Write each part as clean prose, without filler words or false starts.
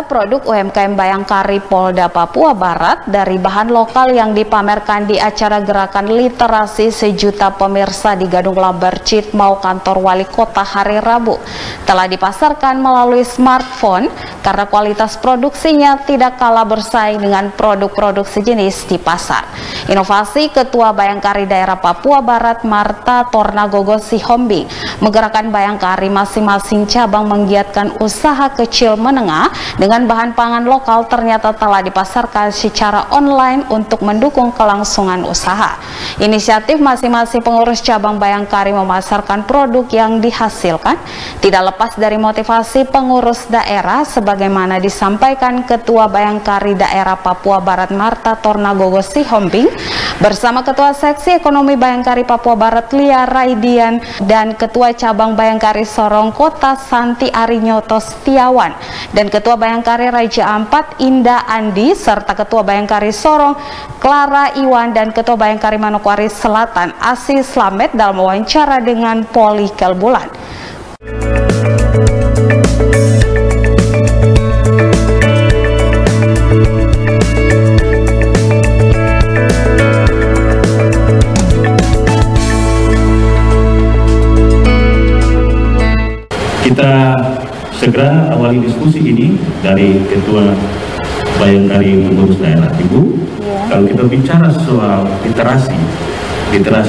Pemirsa, produk UMKM Bayangkari Polda Papua Barat dari bahan lokal yang dipamerkan di acara gerakan literasi sejuta pemirsa di Gadung Lamber Citmau kantor wali kota hari Rabu telah dipasarkan melalui smartphone karena kualitas produksinya tidak kalah bersaing dengan produk-produk sejenis di pasar. Inovasi Ketua Bayangkari Daerah Papua Barat Marta Tornagogo Sihombing menggerakkan Bayangkari masing-masing cabang menggiatkan usaha kecil menengah dengan bahan pangan lokal ternyata telah dipasarkan secara online untuk mendukung kelangsungan usaha. Inisiatif masing-masing pengurus cabang Bayangkari memasarkan produk yang dihasilkan tidak lepas dari motivasi pengurus daerah sebagaimana disampaikan Ketua Bayangkari Daerah Papua Barat Marta Tornagogo Sihombing bersama Ketua Seksi Ekonomi Bayangkari Papua Barat Lia Raidian dan Ketua Cabang Bayangkari Sorong Kota Santi Arinyoto Setiawan dan Ketua Bayangkari Raja Ampat Indah Andi serta Ketua Bayangkari Sorong Clara Iwan dan Ketua Bayangkari Manokwari Selatan Asi Slamet dalam wawancara dengan Poli Kelbulan. Kita segera awali diskusi ini dari Ketua Bayangkari Pengurus Daerah. Ibu, kalau kita bicara soal literasi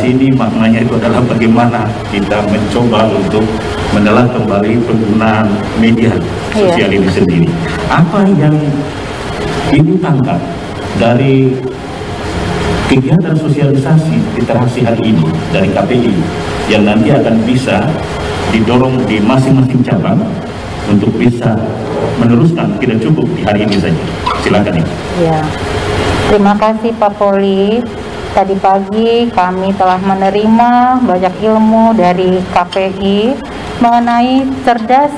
ini maknanya itu adalah bagaimana kita mencoba untuk menelah kembali penggunaan media sosial ini sendiri. Apa yang Ibu tangkap dari kegiatan sosialisasi literasi hari ini dari KPI yang nanti akan bisa didorong di masing-masing cabang untuk bisa meneruskan, tidak cukup di hari ini saja. Silakan Ibu. Ya, terima kasih Pak Poli. Tadi pagi kami telah menerima banyak ilmu dari KPI mengenai cerdas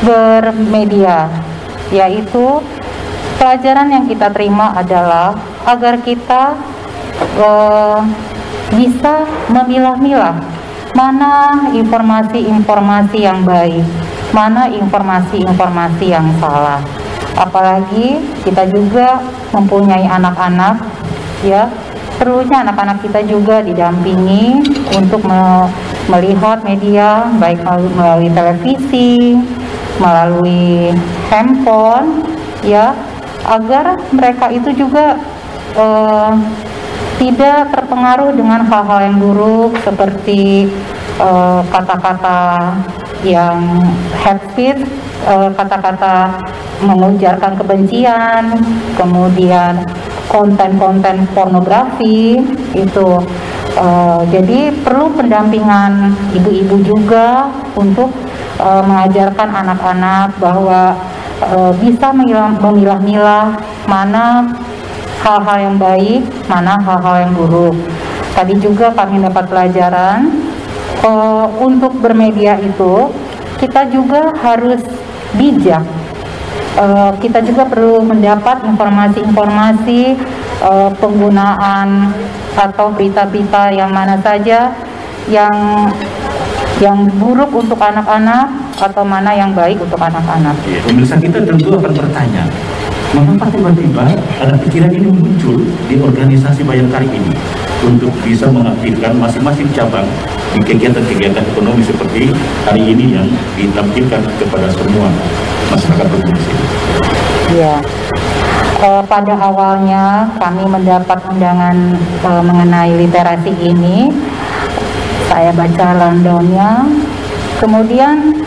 bermedia, yaitu pelajaran yang kita terima adalah agar kita bisa memilah-milah mana informasi-informasi yang baik, mana informasi-informasi yang salah. Apalagi kita juga mempunyai anak-anak, ya, perlunya anak-anak kita juga didampingi untuk melihat media, baik melalui televisi, melalui handphone, ya, agar mereka itu juga tidak terpengaruh dengan hal-hal yang buruk seperti kata-kata yang hate speech, kata-kata mengujarkan kebencian, kemudian konten-konten pornografi itu. Jadi perlu pendampingan ibu-ibu juga untuk mengajarkan anak-anak bahwa bisa memilah-milah mana hal-hal yang baik, mana hal-hal yang buruk. Tadi juga kami dapat pelajaran untuk bermedia itu kita juga harus bijak. Kita juga perlu mendapat informasi-informasi penggunaan atau berita-berita yang mana saja yang buruk untuk anak-anak atau mana yang baik untuk anak-anak. Pemirsa kita tentu akan bertanya, mengapa tiba-tiba ada pikiran ini muncul di organisasi Bayangkari ini untuk bisa mengaktifkan masing-masing cabang di kegiatan-kegiatan ekonomi seperti hari ini yang ditampilkan kepada semua masyarakat provinsi. Ya, pada awalnya kami mendapat undangan mengenai literasi ini, saya baca rundown-nya, kemudian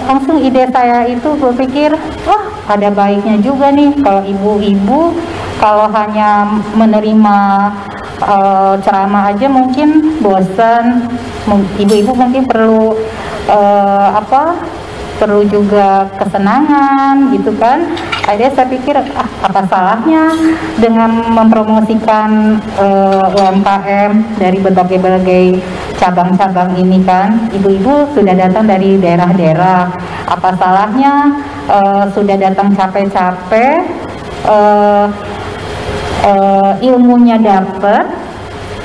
langsung ide saya itu berpikir, wah ada baiknya juga nih kalau ibu-ibu kalau hanya menerima ceramah aja mungkin bosan, ibu-ibu mungkin perlu perlu juga kesenangan gitu kan. Akhirnya saya pikir apa salahnya dengan mempromosikan UMKM dari berbagai cabang-cabang ini kan. Ibu-ibu sudah datang dari daerah-daerah, apa salahnya sudah datang capek-capek, ilmunya dapat,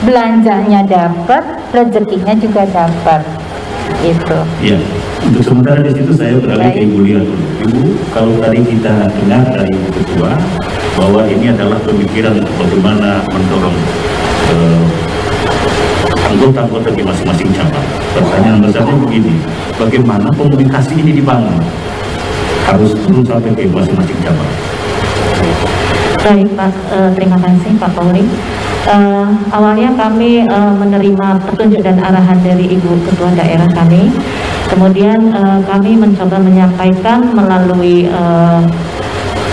belanjanya dapat, rezekinya juga dapat. Itu. Ya, untuk sementara di situ saya beralih ke Ibu Lia dulu. Ibu, kalau tadi kita dengar dari Ibu Ketua bahwa ini adalah pemikiran bagaimana mendorong anggota-anggota di masing-masing cabang. Pertanyaan besarnya begini, bagaimana komunikasi ini dibangun? Harus turun sampai ke masing-masing cabang. Baik Pak, terima kasih Pak Polri. Awalnya kami menerima petunjuk dan arahan dari Ibu Ketua Daerah kami. Kemudian kami mencoba menyampaikan melalui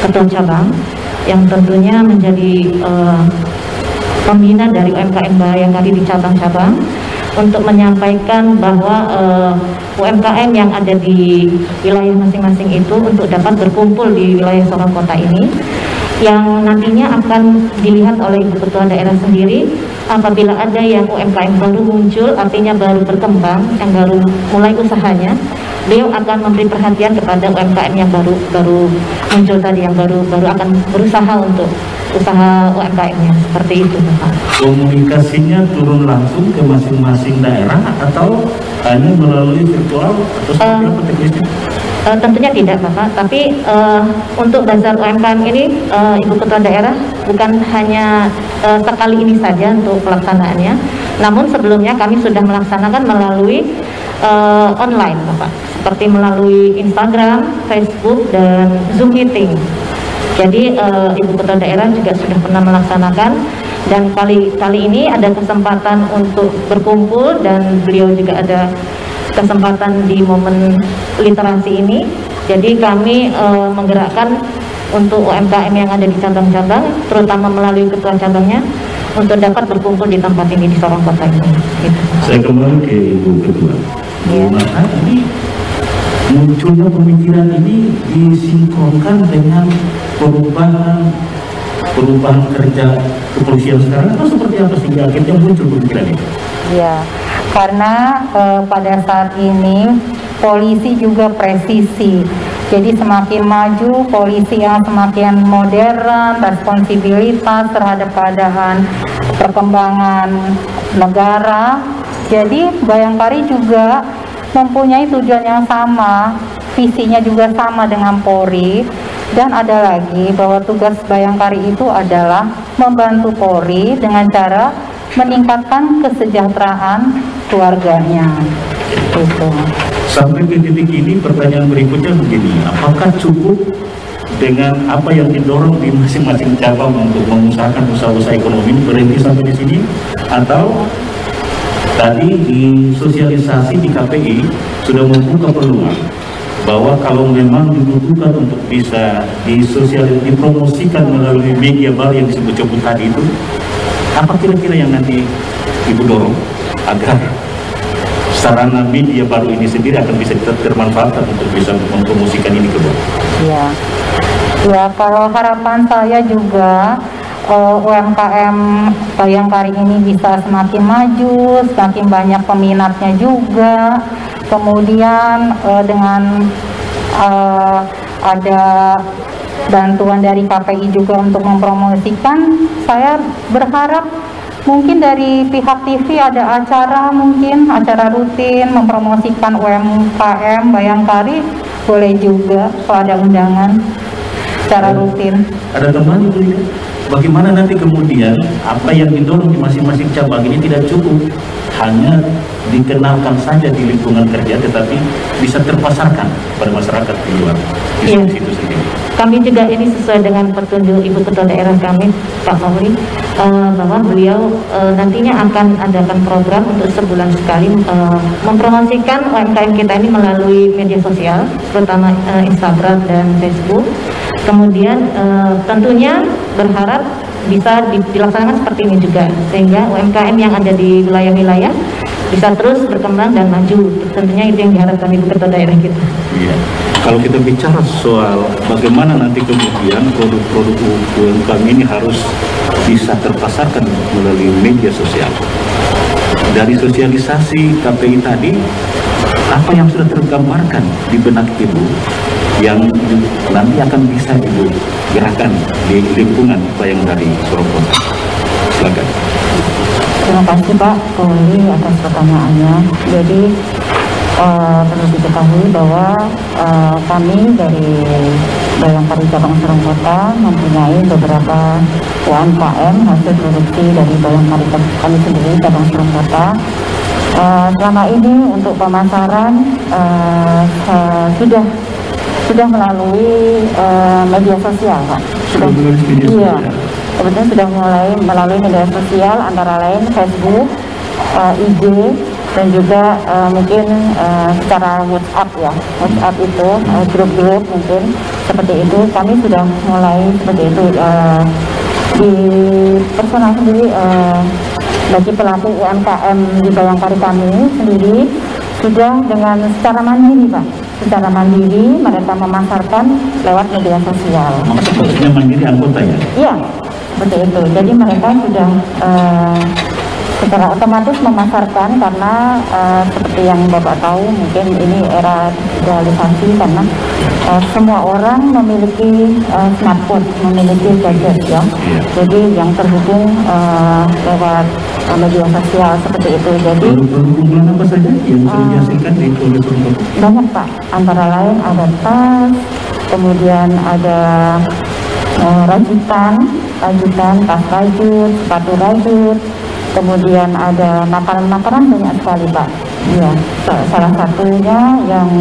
Ketua Cabang yang tentunya menjadi pembina dari UMKM Bayangkari di cabang-cabang untuk menyampaikan bahwa UMKM yang ada di wilayah masing-masing itu untuk dapat berkumpul di wilayah Sorong Kota ini yang nantinya akan dilihat oleh Ibu Ketua Daerah sendiri. Apabila ada yang UMKM baru muncul, artinya baru berkembang, yang baru mulai usahanya, beliau akan memberi perhatian kepada UMKM yang baru muncul tadi, yang baru akan berusaha untuk usaha UMKM-nya, seperti itu Bapak. Komunikasinya turun langsung ke masing-masing daerah atau hanya melalui virtual atau seperti apa teknisnya? Tentunya tidak Bapak, tapi untuk bazar UMKM ini Ibu Ketua Daerah bukan hanya sekali ini saja untuk pelaksanaannya, namun sebelumnya kami sudah melaksanakan melalui online Bapak, seperti melalui Instagram, Facebook, dan Zoom meeting. Jadi Ibu Ketua Daerah juga sudah pernah melaksanakan, dan kali ini ada kesempatan untuk berkumpul dan beliau juga ada kesempatan di momen literasi ini. Jadi kami menggerakkan untuk UMKM yang ada di cabang-cabang, terutama melalui ketua cabangnya, untuk dapat berkumpul di tempat ini di Sorong Kota ini. Gitu. Saya kembali ke Ibu Ketua. Maka ini munculnya pemikiran ini disinkronkan dengan perubahan kerja kepolisian sekarang, atau seperti apa sehingga akhirnya muncul pemikiran ini? Ya, karena pada saat ini polisi juga presisi. Jadi semakin maju, polisi yang semakin modern, responsibilitas terhadap keadaan perkembangan negara. Jadi Bayangkari juga mempunyai tujuan yang sama, visinya juga sama dengan Polri. Dan ada lagi bahwa tugas Bayangkari itu adalah membantu Polri dengan cara meningkatkan kesejahteraan keluarganya. Gitu. Sampai ke titik ini pertanyaan berikutnya begini, apakah cukup dengan apa yang didorong di masing-masing cabang untuk mengusahakan usaha-usaha ekonomi berhenti sampai di sini, atau tadi di sosialisasi di KPI sudah membuka peluang bahwa kalau memang dibutuhkan untuk bisa dipromosikan melalui media baru yang disebut-sebut tadi itu, apa kira-kira yang nanti Ibu dorong agar sarana media baru ini sendiri akan bisa termanfaatkan untuk bisa mempromosikan ini ke bawah? Ya, kalau harapan saya juga UMKM Bayangkari ini bisa semakin maju, semakin banyak peminatnya juga. Kemudian dengan ada bantuan dari KPI juga untuk mempromosikan, saya berharap mungkin dari pihak TV ada acara, mungkin acara rutin mempromosikan UMKM Bayangkari, boleh juga kalau ada undangan secara rutin. Ada teman itu, bagaimana nanti kemudian apa yang didorong di masing-masing cabang ini tidak cukup hanya dikenalkan saja di lingkungan kerja, tetapi bisa terpasarkan pada masyarakat di luar di situ sendiri. Kami juga ini sesuai dengan petunjuk Ibu Ketua Daerah kami, Pak Polri, bahwa beliau nantinya akan adakan program untuk sebulan sekali mempromosikan UMKM kita ini melalui media sosial, terutama Instagram dan Facebook. Kemudian tentunya berharap bisa dilaksanakan seperti ini juga, sehingga UMKM yang ada di wilayah-wilayah bisa terus berkembang dan maju. Tentunya itu yang diharapkan Ibu Ketua Daerah kita. Iya. Kalau kita bicara soal bagaimana nanti kemudian produk-produk UMKM ini harus bisa terpasarkan melalui media sosial. Dari sosialisasi KPI tadi, apa yang sudah tergambarkan di benak Ibu yang nanti akan bisa Ibu gerakan di lingkungan Bayangkari Sorong Kota? Silakan. Terima kasih Pak Polri atas pertanyaannya. Jadi perlu diketahui bahwa kami dari Bayangkari Cabang Sorong Kota mempunyai beberapa UMKM hasil produksi dari Bayangkari kami sendiri Cabang Sorong Kota. Selama ini untuk pemasaran sudah melalui media sosial, Pak. Iya, kebetulan sudah mulai melalui media sosial antara lain Facebook, IG, dan juga mungkin secara WhatsApp ya. WhatsApp itu grup-grup mungkin seperti itu. Kami sudah mulai seperti itu di personal sendiri bagi pelaku UMKM di Bayangkari kami sendiri sudah dengan secara mandiri, Pak. Secara mandiri mereka memasarkan lewat media sosial. Maksudnya mandiri anggota ya? Iya, seperti itu. Jadi mereka sudah secara otomatis memasarkan karena seperti yang Bapak tahu mungkin ini era digitalisasi karena semua orang memiliki smartphone, memiliki gadget ya. Jadi yang terhubung lewat media sosial seperti itu. Jadi produk apa saja yang bisa dihasilkan di Polda Sorong Kota? Banyak, Pak. Antara lain ada tas, kemudian ada rajutan, tas rajut, sepatu rajut, kemudian ada makanan-makanan banyak sekali, Pak. Ya, salah satunya yang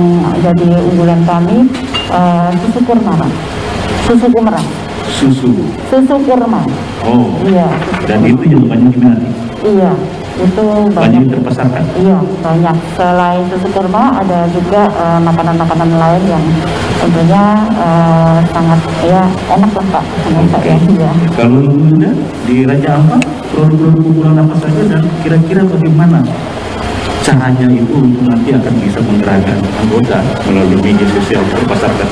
jadi unggulan kami susu kurma, Pak. Susu kurma. Susu kurma. Oh. Iya. Dan itu yang banyak diminati. Iya, itu banyak terpasarkan. Iya, banyak. Selain susu kurma ada juga makanan-makanan lain yang tentunya sangat ya enak lah, Pak. Ya. Kalau Bunda di Raja Ampat produk-produk unggulan apa saja dan kira-kira bagaimana caranya itu untuk nanti akan bisa menggerakkan anggota melalui media sosial terpasarkan?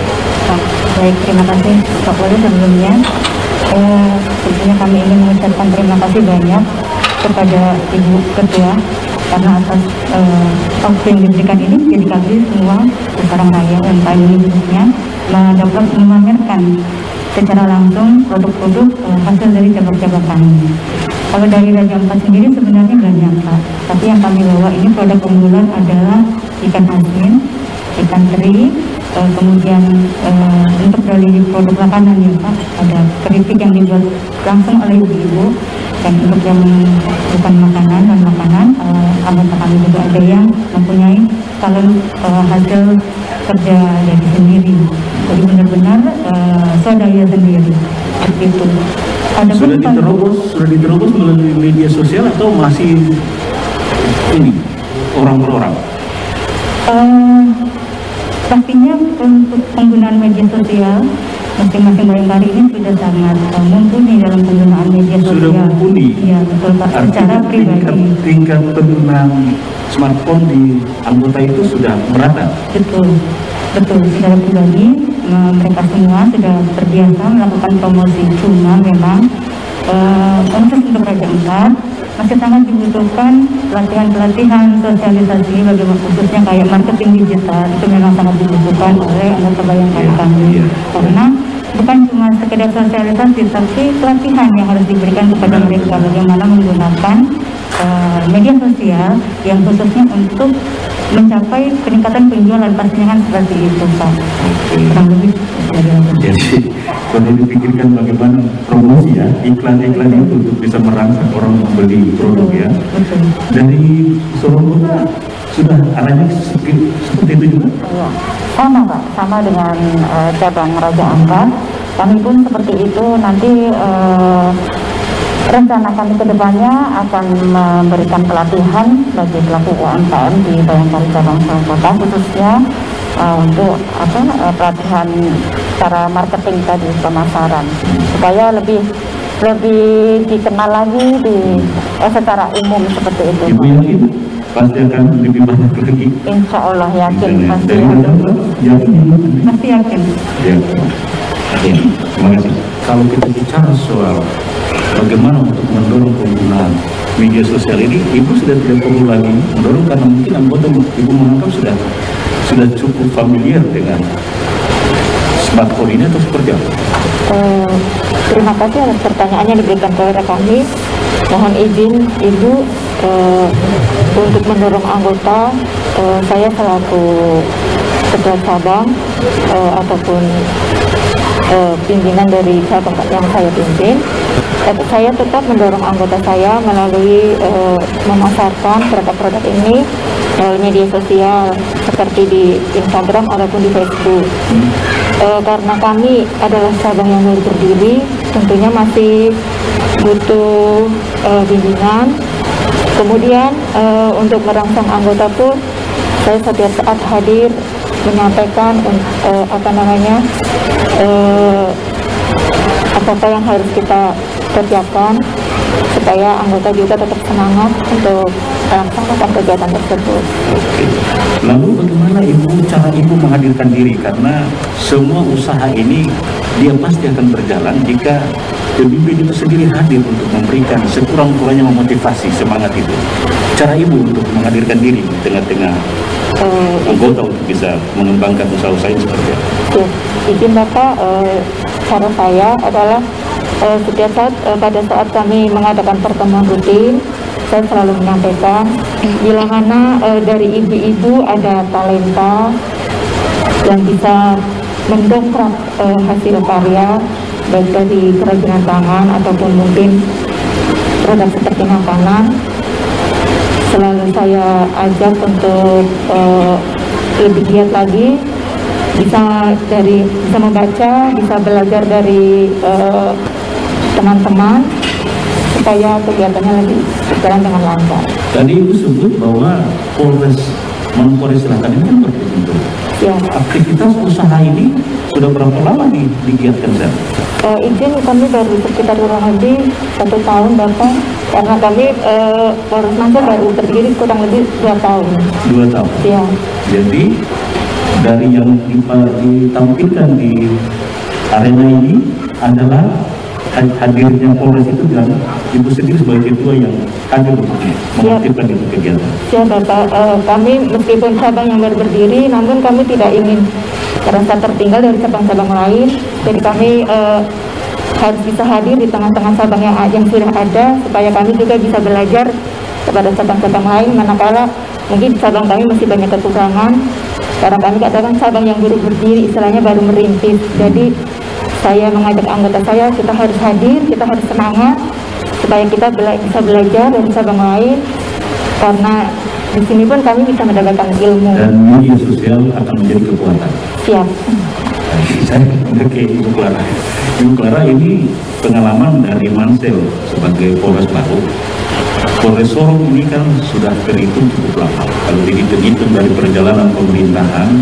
Baik, terima kasih Pak Wali sebelumnya. Tentunya kami ingin mengucapkan terima kasih banyak kepada Ibu Ketua karena atas waktu yang diberikan ini jadi kami semua sekarang raya UMKM ini khususnya dapat memamerkan secara langsung produk-produk hasil dari cabang-cabang kami. Kalau dari Raja Ampat sendiri sebenarnya banyak, Pak. Tapi yang kami bawa ini produk unggulan adalah ikan asin, ikan teri, kemudian untuk dari produk makanan ya, Pak, ada keripik yang dibuat langsung oleh ibu-ibu. Dan untuk yang bukan makanan dan makanan, anggota kami juga ada yang mempunyai talent hasil kerja dari sendiri. Jadi benar-benar swadaya sendiri. Seperti itu. Sudah diterobos melalui media sosial atau masih ini orang per orang? Pastinya untuk penggunaan media sosial masing-masing Bayangkari ini sudah sangat mumpuni dalam penggunaan media sosial. Sudah mumpuni? Iya, betul, Pak. Secara pribadi. Tingkat penggunaan smartphone di anggota itu sudah merata? Betul, secara pribadi mereka semua sudah terbiasa melakukan promosi. Cuma memang untuk Raja Ampat masih sangat dibutuhkan pelatihan sosialisasi bagaimana khususnya kayak marketing digital itu memang sangat dibutuhkan oleh anggota Bayangkari kami karena bukan cuma sekedar sosialisasi tapi pelatihan yang harus diberikan kepada mereka bagaimana menggunakan media sosial yang khususnya untuk mencapai peningkatan penjualan pastinya kan seperti itu, Pak. Kurang lebih. Jadi perlu dipikirkan bagaimana promosi ya, iklan-iklan itu untuk bisa merangsang orang membeli produk ya. Dari Sorong Kota sudah arahnya seperti itu juga? Iya, sama, Pak, sama dengan cabang Raja Ampat. Kami pun seperti itu nanti. Rencana kami ke depannya akan memberikan pelatihan bagi pelaku UMKM di Bayangkari Cabang Sorong Kota khususnya untuk pelatihan cara marketing tadi, pemasaran supaya lebih dikenal lagi secara umum seperti itu. Ibu yakin pasti akan lebih banyak lagi? Insya Allah yakin, pasti yakin. Ya. Terima kasih. Kalau kita bicara soal bagaimana untuk mendorong penggunaan media sosial ini, Ibu sudah tidak perlu lagi mendorong karena mungkin anggota Ibu menganggap sudah cukup familiar dengan sembako ini atau seperti apa? Terima kasih atas pertanyaannya diberikan kepada kami. Mohon izin Ibu untuk mendorong anggota, saya selaku ketua cabang ataupun pimpinan dari cabang yang saya pimpin, saya tetap mendorong anggota saya melalui memasarkan produk-produk ini melalui media sosial seperti di Instagram ataupun di Facebook. Karena kami adalah cabang yang baru berdiri, tentunya masih butuh bimbingan. Kemudian untuk merangsang anggota pun saya setiap saat hadir menyampaikan apa yang harus kita kerjakan supaya anggota juga tetap semangat untuk melaksanakan kegiatan tersebut. Lalu bagaimana cara Ibu menghadirkan diri? Karena semua usaha ini dia pasti akan berjalan jika pemimpin itu sendiri hadir untuk memberikan sekurang-kurangnya memotivasi semangat itu. Cara Ibu untuk menghadirkan diri di tengah-tengah anggota untuk bisa mengembangkan usaha-usaha ini seperti apa? Izin Bapak, cara saya adalah setiap saat pada saat kami mengadakan pertemuan rutin, saya selalu menyampaikan bila mana dari ibu-ibu ada talenta yang bisa mendongkrak hasil karya baik dari kerajinan tangan ataupun mungkin produk seperti makanan, selalu saya ajak untuk lebih giat lagi, bisa membaca, bisa belajar dari teman-teman supaya kegiatannya lebih berjalan dengan lancar. Tadi Ibu sebut bahwa Polres Selatan ini kan berbentuk. Ya. Aktivitas usaha ini sudah berapa lama digiatkan, Zat? Izin kami baru sekitar kurang lebih 1 tahun Bapak, karena kami Polres Mansel baru berdiri kurang lebih 2 tahun. 2 tahun? Ya. Jadi dari yang ditampilkan di arena ini adalah hadirnya Polres itu dan Ibu sendiri sebagai ketua yang hadir untuk mengaktifkan itu kegiatan. Siap Bapak, kami meskipun cabang yang baru berdiri, namun kami tidak ingin merasa tertinggal dari cabang-cabang lain. Jadi kami harus bisa hadir di tengah-tengah cabang yang sudah ada, supaya kami juga bisa belajar kepada cabang-cabang lain, manakala mungkin cabang kami masih banyak kekurangan. Karena kami katakan cabang yang baru berdiri, istilahnya baru merintis. Jadi saya mengajak anggota saya, kita harus hadir, kita harus semangat supaya kita bisa belajar dari cabang lain, karena di sini pun kami bisa mendapatkan ilmu. Dan media sosial akan menjadi kekuatan. Siap. Saya ke Ibu Clara. Ibu Clara, ini pengalaman dari Mansel sebagai Polres baru. Polres Sorong ini kan sudah terhitung cukup lama. Kalau dihitung dari perjalanan pemerintahan,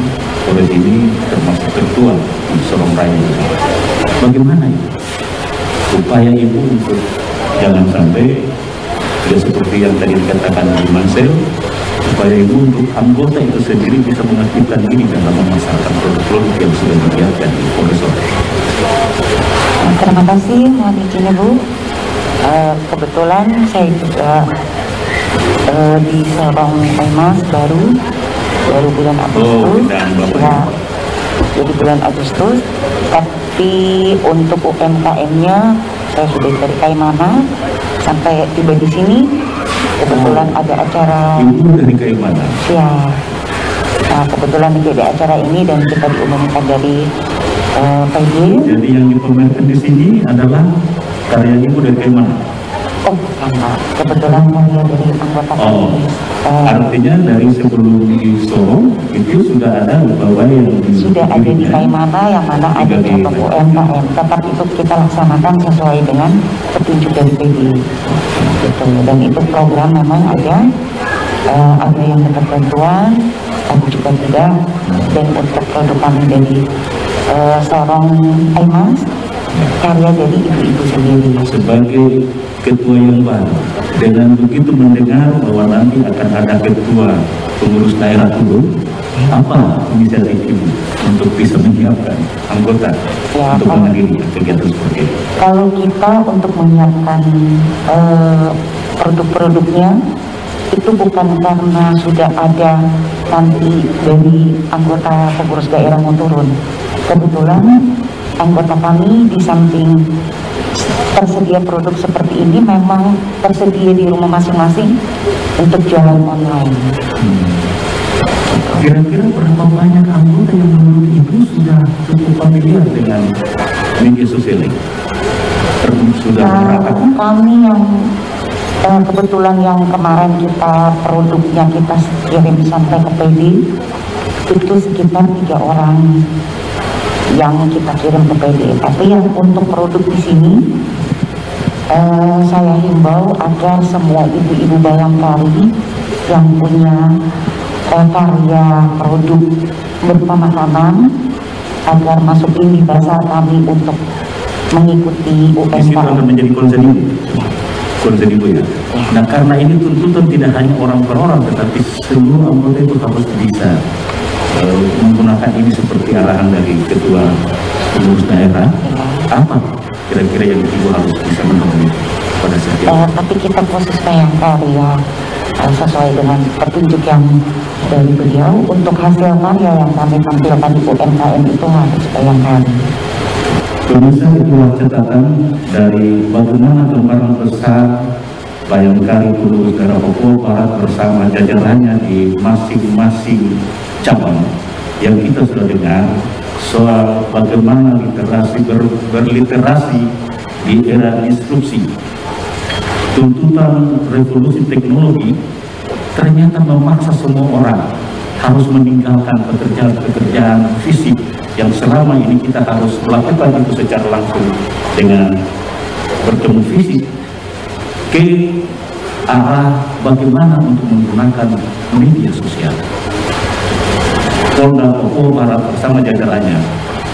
Polres ini termasuk tertua di Sorong Raya. Bagaimana itu upaya Ibu untuk jangan sampai ya seperti yang tadi dikatakan di Mansel, supaya Ibu untuk anggota itu sendiri bisa mengaktifkan diri dalam memasarkan produk-produk yang sudah digiatkan di Polres Sorong. Terima kasih, mohon izin Ibu. Kebetulan saya juga di Sorong Aimas baru bulan Agustus. Ya, jadi bulan Agustus. Tapi untuk UMKM-nya saya sudah dari Kaimana sampai tiba di sini. Kebetulan ada acara. Ibu dari Kaimana? Ya. Nah, kebetulan ada acara ini dan kita diumumkan dari PJ. Jadi yang dipamerkan di sini adalah karya Ibu dari Kaimana? Oh, enggak. Kebetulan saya dari anggota artinya dari sebelum di Sorong itu sudah ada bahwa yang sudah ada di Kaimana, yang mana ada cabang UMKM. Tetap itu kita laksanakan sesuai dengan petunjuk dari PJ. Gitu. Dan itu program memang ada yang dapat bantuan, ada juga tidak. Dan untuk produk kami dari Sorong Aimas, karya dari ibu-ibu sendiri. Sebagai ketua yang baru, dengan begitu mendengar bahwa nanti akan ada ketua pengurus daerah dulu, apa inisiatif Ibu untuk bisa menyiapkan anggota untuk menghadiri kegiatan seperti ini? Kalau kita untuk menyiapkan produk-produknya, itu bukan karena sudah ada nanti dari anggota pengurus daerah mau turun. Kebetulan anggota kami di samping tersedia produk seperti ini memang tersedia di rumah masing-masing untuk jualan online. Kira-kira berapa banyak anggota yang menurut Ibu sudah cukup familiar dengan media sosial ini? Sudah berapa? Kami yang kebetulan yang kemarin produknya kita kirim sampai ke PD itu sekitar 3 orang yang kita kirim ke PD. Tapi yang untuk produk di sini saya himbau agar semua ibu-ibu Bayangkari yang punya karya produk berupa makanan agar masukin di bazar kami untuk mengikuti UMKM. Di situ akan menjadi konsen ibu ya. Nah, karena ini tuntutan tidak hanya orang per orang, tetapi seluruh anggota itu harus bisa menggunakan ini seperti arahan dari ketua pengurus daerah. Apa kira-kira yang ibu harus bisa menemui pada saat itu? Tapi kita khusus Bayangkari ya, sesuai dengan petunjuk yang dari beliau, untuk hasil karya yang kami tampilkan di UMKM itu harus Bayangkari. Pemirsa, itulah catatan dari bagaimana gambaran besar Bayangkari Pengurus Daerah Papua Barat bersama jajarannya di masing-masing cabang yang kita sudah dengar soal bagaimana literasi berliterasi di era disrupsi. Tuntutan revolusi teknologi ternyata memaksa semua orang harus meninggalkan pekerjaan fisik yang selama ini kita harus melakukan itu secara langsung dengan bertemu fisik, ke arah bagaimana untuk menggunakan media sosial. Polda Papua Barat bersama jajarannya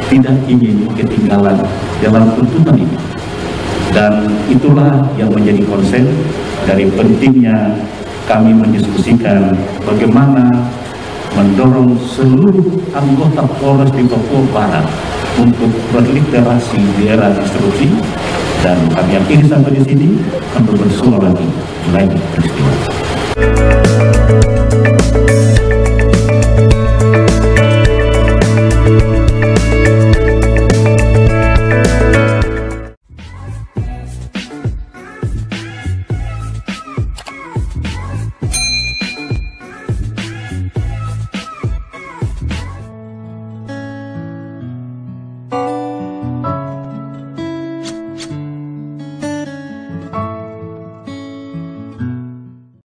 tidak ingin ketinggalan dalam tuntutan ini, dan itulah yang menjadi konsen dari pentingnya kami mendiskusikan bagaimana mendorong seluruh anggota Polres di Papua Barat untuk berliterasi di era disrupsi, dan kami yakini sampai di sini akan bersuara lagi lain peristiwa.